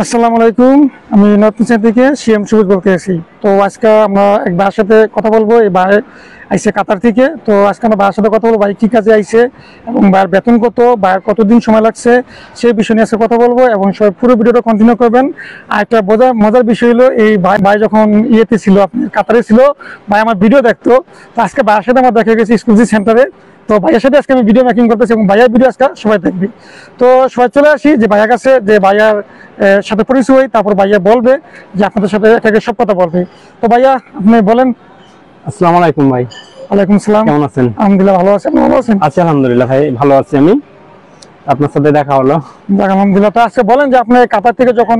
আসসালামু আলাইকুম। আমি নর্থ থেকে সিএম সবুজ বলতে আছি। তো আজকে আমরা এক ভাইয়ের সাথে কথা বলবো। এই ভাই আইসে কাতার থেকে। তো আজকে আমরা ভাইয়ের সাথে কথা বলবো, ভাই কী কাজে আইসে এবং ভাইয়ের বেতন কত, ভাইয়ের কতদিন সময় লাগছে সেই বিষয় নিয়ে আজকে কথা বলবো এবং সবাই পুরো ভিডিওটা কন্টিনিউ করবেন। আর একটা মজার বিষয় হলো, এই ভাই যখন ইয়েতে ছিল, আপনি কাতারে ছিল, ভাই আমার ভিডিও দেখতো। তো আজকে ভাইয়ের সাথে আমার দেখা গেছে স্কুলজি সেন্টারে। তো ভাইয়ের সাথে আজকে আমি ভিডিও মেকিং করতেছি এবং ভাইয়ার ভিডিও আজকে সবাই দেখবে। তো সবাই চলে আসি যে ভাইয়ার কাছে, যে ভাইয়ার সাথে পরিচয় হই, তারপর ভাইয়া বলবে যে আপনাদের সাথে একে সব কথা বলবে। তো ভাইয়া আপনি বলেন। আসসালামু আলাইকুম ভাই। ওয়ালাইকুম সালাম। কেমন আছেন? আলহামদুলিল্লাহ ভালো আছেন। ভালো আছেন? আছি আলহামদুলিল্লাহ ভাই, ভালো আছি। আমি আপনার সাথে দেখা হলো। আলহামদুলিল্লাহ। তো আজকে বলেন যে আপনি কাতার থেকে, যখন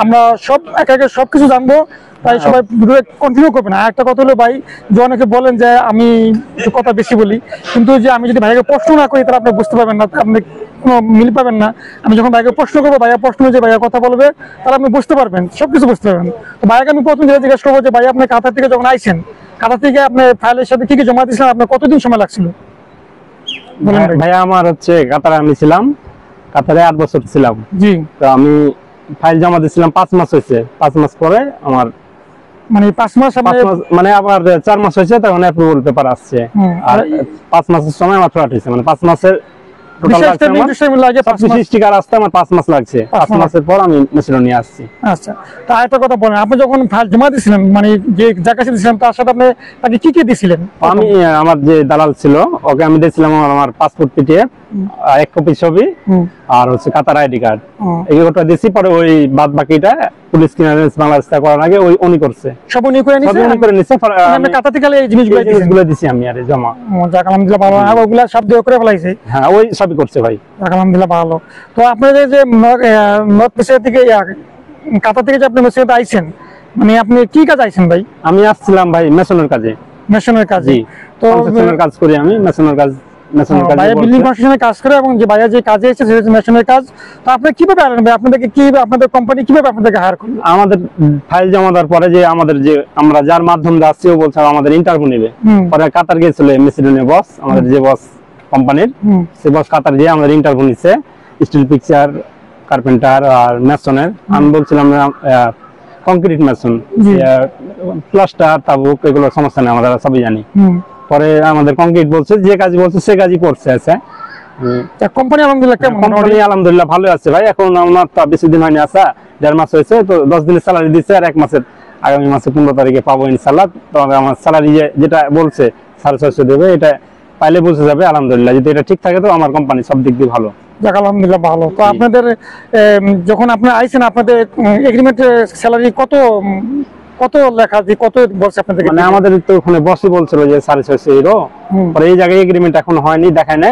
আমরা সব একে সবকিছু জানবো, তাই সবাই ভিডিও কন্টিনিউ করবেন। আর একটা কথা হলো ভাই, যে অনেকে বলেন যে আমি একটু কথা বেশি বলি, কিন্তু যে আমি যদি ভাইকে প্রশ্ন না করি তাহলে আপনি বুঝতে পারবেন না, আপনি কোনো মিল পাবেন না। আমি যখন ভাইকে প্রশ্ন করবো, ভাইয়া প্রশ্ন যে ভাইয়া কথা বলবে, তাহলে আপনি বুঝতে পারবেন, সবকিছু বুঝতে পারবেন। তো ভাইয়াকে আমি প্রথম যেটা জিজ্ঞেস করবো যে ভাই, আপনি কাতার থেকে যখন আইসেন, কাতার থেকে আপনি ফাইলের সাথে কি কি জমা দিয়েছিলেন, আপনার কতদিন সময় লাগছিল? ভাইয়া আমার হচ্ছে কাতারে আমি ছিলাম, কাতারে 8 বছর ছিলাম। জি। তো আমি ফাইল জমা দিয়েছিলাম 5 মাস হয়েছে। 5 মাস পরে আমার মানে 5 মাস মানে আবার 4 মাস হয়েছে, তখন অ্যাপ্রুভাল পেপার আসছে। আর 5 মাসের সময় আমার ফ্লাট হয়েছে, মানে 5 মাসের টোটাল লাগছে আমার স্টিকার আসতে আমার 5 মাস লাগছে। 5 মাসের পর আমি মেশিন নিয়ে আসছি। আচ্ছা, তা একটা কথা বলেন, আপনি যখন ফাইল জমা দিয়েছিলেন, মানে যে যার কাছে দিয়েছিলেন, তার সাথে আপনি তাকে কি কি দিয়েছিলেন? আমি আমার যে দালাল ছিল ওকে আমি দিয়েছিলাম আমার পাসপোর্ট পিটিএফ, 1 কপি ছবি, আর হচ্ছে কাতার আইডি কার্ড, এইগুলোটা দিয়েছি। পরে ওই বাদ বাকিটা পুলিশ ক্লিয়ারেন্স বাংলাদেশ করার আগে ওই উনি করছে, সব উনি করে নিছে। উনি করে নিছে। আমি কাতার থেকে এই জিনিসগুলো দিছি আমি আর জমা। যাক আলহামদুলিল্লাহ ভালো। আর ওগুলা সব দিয়ে করে ফেলাইছে? হ্যাঁ, ওই সবই করছে ভাই। যাক আলহামদুলিল্লাহ ভালো। তো আপনাদের যে নর্থ এশিয়া থেকে, কাতার থেকে যে আপনি মেশিনে আইছেন, মানে আপনি কি কাজ আইছেন ভাই? আমি আসছিলাম ভাই মেশনের কাজে। মেশনের কাজে? তো মেশনের কাজ করি আমি, মেশনের কাজ। ভাইয়া বিল্ডিং কনস্ট্রাকশনের কাজ করে এবং যে ভাইয়া যে কাজে এসেছে সেটা হচ্ছে মেশনের কাজ। তো আপনি কিভাবে আনেন ভাই? আপনাদেরকে কি, আপনাদের কোম্পানি কিভাবে আপনাদেরকে হায়ার করবে? আমাদের ফাইল জমা দেওয়ার পরে যে আমাদের যে আমরা যার মাধ্যমে যাচ্ছি ও বলছে আমাদের ইন্টারভিউ নেবে। পরে কাতার গিয়েছিল মেসিডোনিয়া বস, আমাদের যে বস কোম্পানির, সে বস কাতার গিয়ে আমাদের ইন্টারভিউ নিচ্ছে, স্টিল পিকচার, কার্পেন্টার আর মেসনের। আমি বলছিলাম কংক্রিট মেসন, প্লাস্টার, তাবুক, এগুলো সমস্যা নেই, আমরা সবই জানি। পরে আমাদের কংক্রিট বলছে, যে কাজ বলছে সে কাজই করছে। আছে কোম্পানি আলহামদুলিল্লাহ কেমন? কোম্পানি আলহামদুলিল্লাহ ভালো আছে ভাই। এখন আমার তো বেশি দিন হয়নি, আসা 1.5 মাস হয়েছে। তো 10 দিনের স্যালারি দিচ্ছে, আর 1 মাসের আগামী মাসে 15 তারিখে পাবো ইনশাআল্লাহ। তো আমার স্যালারি যেটা বলছে 650 দেবে, এটা পাইলে বুঝে যাবে আলহামদুলিল্লাহ। যদি এটা ঠিক থাকে তো আমার কোম্পানি সব দিক দিয়ে ভালো। যাক আলহামদুলিল্লাহ ভালো। তো আপনাদের যখন আপনি আইছেন, আপনাদের এগ্রিমেন্টের স্যালারি কত কত লেখা, যে কত বলছে আপনাদের? মানে আমাদের তো ওখানে বসই বলছিল যে 650 ইউরো। পরে এই জায়গায় এগ্রিমেন্ট এখনো হয়নি, দেখায় না।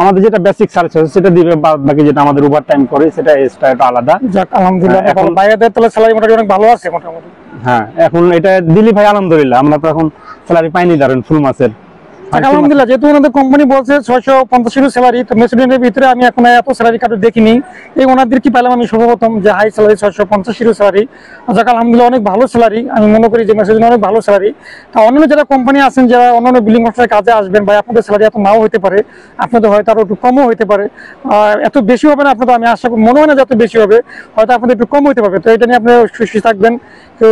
আমাদের যেটা বেসিক 650 সেটা দিবে, বাকি যেটা আমাদের ওভার টাইম করে সেটা এক্সট্রা, এটা আলাদা। যাক আলহামদুলিল্লাহ। এখন ভাইয়াদের তাহলে স্যালারি মোটামুটি অনেক ভালো আছে মোটামুটি। হ্যাঁ, এখন এটা দিলি ভাই আলহামদুলিল্লাহ। আমরা তো এখন স্যালারি পাইনি, ধরেন ফুল মাসের। আলহামদুলিল্লাহ, যেহেতু ওনাদের কোম্পানি বলছে 650 ইউরো স্যালারি, তো মেসিডোনিয়ার ভিতরে আমি এখন এত স্যালারি কার্ড দেখিনি। এই ওনাদের কি পেলাম আমি সর্বপ্রথম, যে হাই স্যালারি 650 ইউরো স্যালারি। যাক আলহামদুলিল্লাহ, অনেক ভালো স্যালারি। আমি মনে করি যে মেসিডোনিয়া অনেক ভালো স্যালারি। তা অন্যান্য যারা কোম্পানি আছেন, যারা অন্যান্য বিল্ডিং কনস্ট্রাকশনের কাজে আসবেন ভাই, আপনাদের স্যালারি এত নাও হতে পারে, আপনাদের হয়তো আরো একটু কমও হতে পারে। এত বেশি হবে না আপনাদের, আমি আশা করি, মনে হয় না যত বেশি হবে, হয়তো আপনাদের একটু কম হতে পারবে। তো এটা নিয়ে আপনি সুস্থ থাকবেন। তো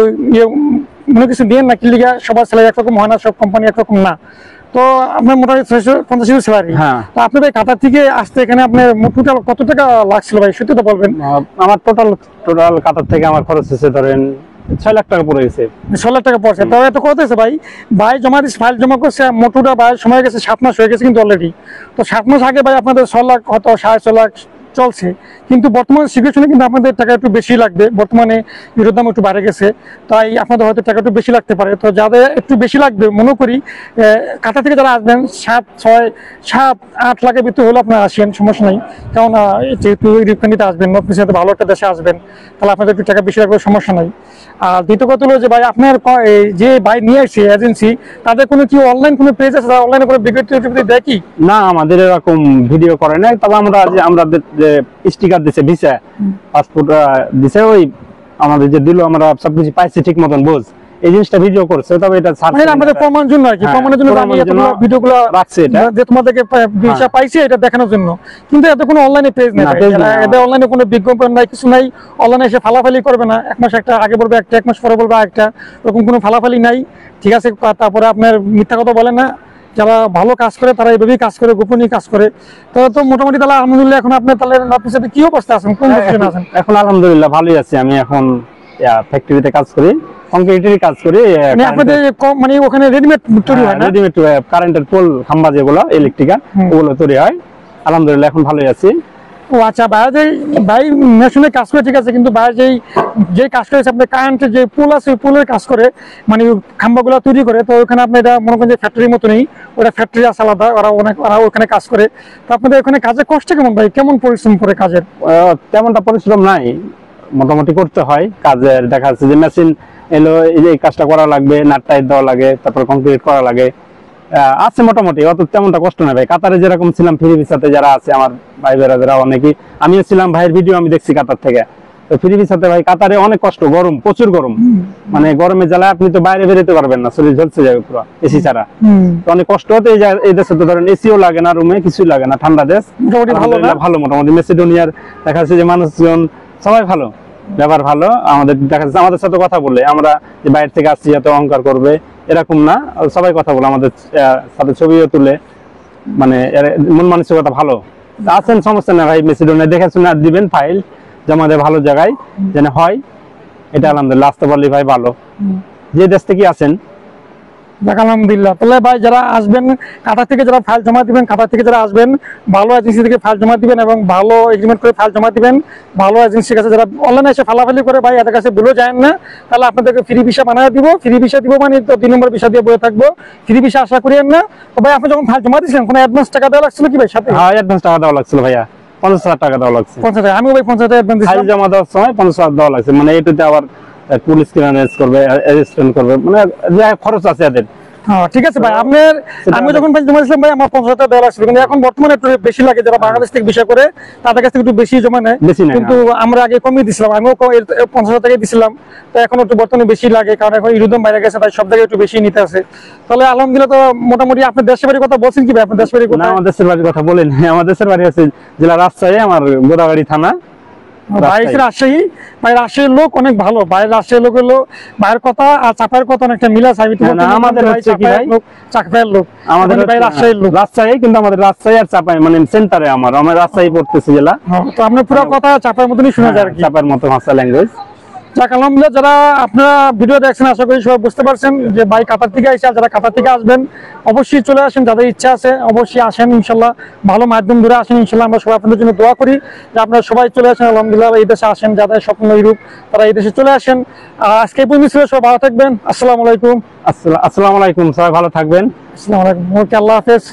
মনে কিছু দিয়ে না, কিলিগা সবার স্যালারি একরকম হয় না, সব কোম্পানি একরকম না। তো আপনার মোটামুটি 650 ইউরো স্যালারি। তো আপনাদের কাতার থেকে আসতে এখানে আপনার টোটাল কত টাকা লাগছিল ভাই, সত্যি তো বলবেন? আমার টোটাল কাতার থেকে আমার খরচ হয়েছে ধরেন 6 লাখ টাকা পড়ে গেছে। 6 লাখ টাকা পড়ছে। তবে এত কত হয়েছে ভাই? ভাই জমা দিচ্ছে, ফাইল জমা করছে, মোটরটা ভাই সময় গেছে 7 মাস হয়ে গেছে কিন্তু অলরেডি। তো 7 মাস আগে ভাই আপনাদের 6 লাখ, হয়তো 6.5 লাখ চলছে, কিন্তু বর্তমান সিচুয়েশনে কিন্তু আপনাদের টাকা একটু বেশি লাগবে। বর্তমানে ইউরোর দাম একটু বাড়ে গেছে, তাই আপনাদের হয়তো টাকা একটু বেশি লাগতে পারে। তো যাদের একটু বেশি লাগবে, মনে করি কাতার থেকে যারা আসবেন 7, 6, 7, 8 লাখের ভিতরে হলে আপনারা আসেন, সমস্যা নেই। কারণ যেহেতু রিফান্ডিতে আসবেন, নর্থ এশিয়াতে ভালো একটা দেশে আসবেন, তাহলে আপনাদের একটু টাকা বেশি লাগবে, সমস্যা নাই। আর দ্বিতীয় কথা হলো যে ভাই, আপনার যে ভাই নিয়ে আসছে এজেন্সি, তাদের কোনো কি অনলাইন কোনো পেজ আছে, অনলাইনে কোনো বিজ্ঞপ্তি দেয় কি? না, আমাদের এরকম ভিডিও করে নাই। তবে আমরা যে স্টিকার দিছে, ভিসা, পাসপোর্ট দিছে, ওই আমাদের যে দিল, আমরা সবকিছু পাইছি ঠিক মতন, বুঝ এই জিনিসটা ভিডিও করছে, তবে এটা মানে আমাদের প্রমাণ জন্য আর কি, প্রমাণের জন্য আমি এতগুলো ভিডিওগুলো রাখছি, এটা যে তোমাদেরকে ভিসা পাইছি এটা দেখানোর জন্য। কিন্তু এত কোনো অনলাইনে পেজ নেই, এদের অনলাইনে কোনো বিজ্ঞাপন নাই, কিছু নাই। অনলাইনে এসে ফালাফালি করবে না, এক মাস একটা আগে বলবে একটা, এক মাস পরে বলবে একটা, এরকম কোনো ফালাফালি নাই, ঠিক আছে। তারপরে আপনার মিথ্যা কথা বলে না, যারা ভালো কাজ করে তারা এইভাবেই কাজ করে, গোপনীয় কাজ করে। তো মোটামুটি তাহলে আলহামদুলিল্লাহ এখন আপনি তাহলে আপনার সাথে কি অবস্থা আছেন, কোন পজিশনে আছেন? এখন আলহামদুলিল্লাহ ভালোই আছি। আমি এখন ফ্যাক্টরিতে কাজ করি, কংক্রিটের কাজ করি। মানে আপনাদের মানে ওখানে রেডিমেড তৈরি হয় না? রেডিমেড কারেন্টের পোল খাম্বা যেগুলো ইলেকট্রিক্যাল, ওগুলো তৈরি হয়। আলহামদুলিল্লাহ এখন ভালোই আছি। ও আচ্ছা, ভাই মেশিনে কাজ করে ঠিক আছে, কিন্তু ভাই যে কাজ করেছে আপনার কারেন্টের যে পোল আছে, পোলের কাজ করে, মানে খাম্বাগুলো তৈরি করে, তো ওখানে আপনি এটা মনে করেন যে ফ্যাক্টরির মতো নেই, ওটা ফ্যাক্টরি আছে আলাদা, ওরা ওখানে কাজ করে। তো আপনাদের ওখানে কাজের কষ্ট কেমন ভাই, কেমন পরিশ্রম করে কাজের? তেমনটা পরিশ্রম নাই, মোটামুটি করতে হয় কাজের। দেখা যাচ্ছে যে মেশিন এলো, এই কাজটা করা লাগবে, নাট টাইট দেওয়া লাগে, তারপর কংক্রিট করা লাগে, আছে মোটামুটি, অত তেমনটা কষ্ট নাই ভাই। কাতারে যেরকম ছিলাম ফ্রি ভিসাতে যারা আছে আমার ভাই বেড়াদেরা অনেকেই, আমিও ছিলাম, ভাইয়ের ভিডিও আমি দেখছি কাতার থেকে। তো ফ্রি ভিসাতে ভাই কাতারে অনেক কষ্ট, গরম, প্রচুর গরম, মানে গরমে জ্বালায় আপনি তো বাইরে বেরোতে পারবেন না, শরীর ঝলসে যাবে পুরো এসি ছাড়া। তো অনেক কষ্ট হতে, এই দেশে তো ধরেন এসিও লাগে না, রুমে কিছুই লাগে না, ঠান্ডা দেশ, ভালো মোটামুটি। মেসিডোনিয়ার দেখা যাচ্ছে যে মানুষজন সবাই ভালো, ব্যবহার ভালো। আমাদের দেখা যাচ্ছে আমাদের সাথে কথা বলে, আমরা যে বাইরে থেকে আসছি এত অহংকার করবে এরকম না, সবাই কথা বলে, আমাদের সাথে ছবিও তুলে, মানে মন মানসিকতা ভালো। আছেন, সমস্যা না ভাই। মেসিডোনিয়া দেখে শুনে আর দিবেন, ফাইল জমা দেয় ভালো জায়গায় যেন হয়, এটা আলহামদুলিল্লাহ। আসতে পারলে ভাই ভালো। যে দেশ থেকে আসেন, আলহামদুলিল্লাহ। তাহলে ভাই যারা আসবেন কাতার থেকে, যারা ফাইল জমা দিবেন, কাতার থেকে যারা আসবেন, ভালো এজেন্সি থেকে ফাইল জমা দিবেন এবং ভালো এগ্রিমেন্ট করে ফাইল জমা দিবেন। ভালো এজেন্সির কাছে যারা অনলাইনে এসে ফালাফালি করে ভাই এদের কাছে ভুলে যায় না, তাহলে আপনাদেরকে ফ্রি ভিসা বানিয়ে দিব। ফ্রি ভিসা দিব মানে তো 2 নম্বর ভিসা দিয়ে বয়ে থাকবো, ফ্রি ভিসা আশা করিয়েন না। তো ভাই আপনি যখন ফাইল জমা দিয়েছিলেন কোনো অ্যাডভান্স টাকা দেওয়া লাগছিল কি ভাই সাথে? হ্যাঁ, অ্যাডভান্স টাকা দেওয়া লাগছিল ভাইয়া, 50,000 টাকা দেওয়া লাগছে। 50,000? আমিও ভাই 50,000 অ্যাডভান্স ফাইল জমা দেওয়ার সময় 50,000 দেওয়া লাগছে, মানে এটাতে আবার পুলিশ ক্লিয়ারেন্স করবে, অ্যারেস্ট করবে, মানে যে খরচ আছে এদের। ঠিক আছে ভাই, আমি যখন ফাইল জমা দিয়েছিলাম ভাই আমার 50,000 দেওয়া লাগছিল, কিন্তু এখন বর্তমানে একটু বেশি লাগে। যারা বাংলাদেশ থেকে বিষয় করে তাদের কাছ থেকে একটু বেশি জমা নেয়, কিন্তু আমরা আগে কমিয়ে দিছিলাম, আমিও 50,000 টাকাই দিছিলাম। তো এখন একটু বর্তমানে বেশি লাগে, কারণ এখন ইউরোপ বাইরে গেছে, তাই সব জায়গায় একটু বেশি নিতে আছে। তাহলে আলহামদুলিল্লাহ। তো মোটামুটি আপনার দেশের বাড়ির কথা বলছেন কি ভাই? আপনার দেশের বাড়ি কোথায়? আমার দেশের বাড়ির কথা বলেন। আমার দেশের বাড়ি আছে জেলা রাজশাহী, আমার গোদাগাড়ি থানা। রাজশাহী। ভাই রাজশাহীর লোক অনেক ভালো, ভাইয়ের রাজশাহীর লোক হলো, ভাইয়ের কথা আর চাপায়ের কথা অনেকটা মিল আছে। আমাদের হচ্ছে কি ভাই, চাপায়ের লোক, আমাদের ভাই রাজশাহীর লোক, রাজশাহী, কিন্তু আমাদের রাজশাহী আর চাপাই মানে সেন্টারে, আমার রাজশাহী পড়তেছে জেলা। তো আপনার পুরো কথা চাপায়ের মতনই শোনা যায় আর কি, চাপায়ের মতো ভাষা, ল্যাঙ্গুয়েজ। যাক আলহামদুলিল্লাহ। যারা আপনারা ভিডিও দেখছেন আশা করি সবাই বুঝতে পারছেন যে ভাই কাতার থেকে আসছে। যারা কাতার থেকে আসবেন অবশ্যই চলে আসেন, যাদের ইচ্ছা আছে অবশ্যই আসেন, ইনশাল্লাহ ভালো মাধ্যম ধরে আসেন। ইনশাল্লাহ আমরা সবাই আপনাদের জন্য দোয়া করি যে আপনারা সবাই চলে আসেন। আলহামদুলিল্লাহ এই দেশে আসেন, যাদের স্বপ্ন ইউরোপ তারা এই দেশে চলে আসেন। আজকে এই পর্যন্ত ছিল, সবাই ভালো থাকবেন। আসসালামু আলাইকুম। আসসালামু আলাইকুম, সবাই ভালো থাকবেন। আসসালামু আলাইকুম, ওকে, আল্লাহ হাফেজ।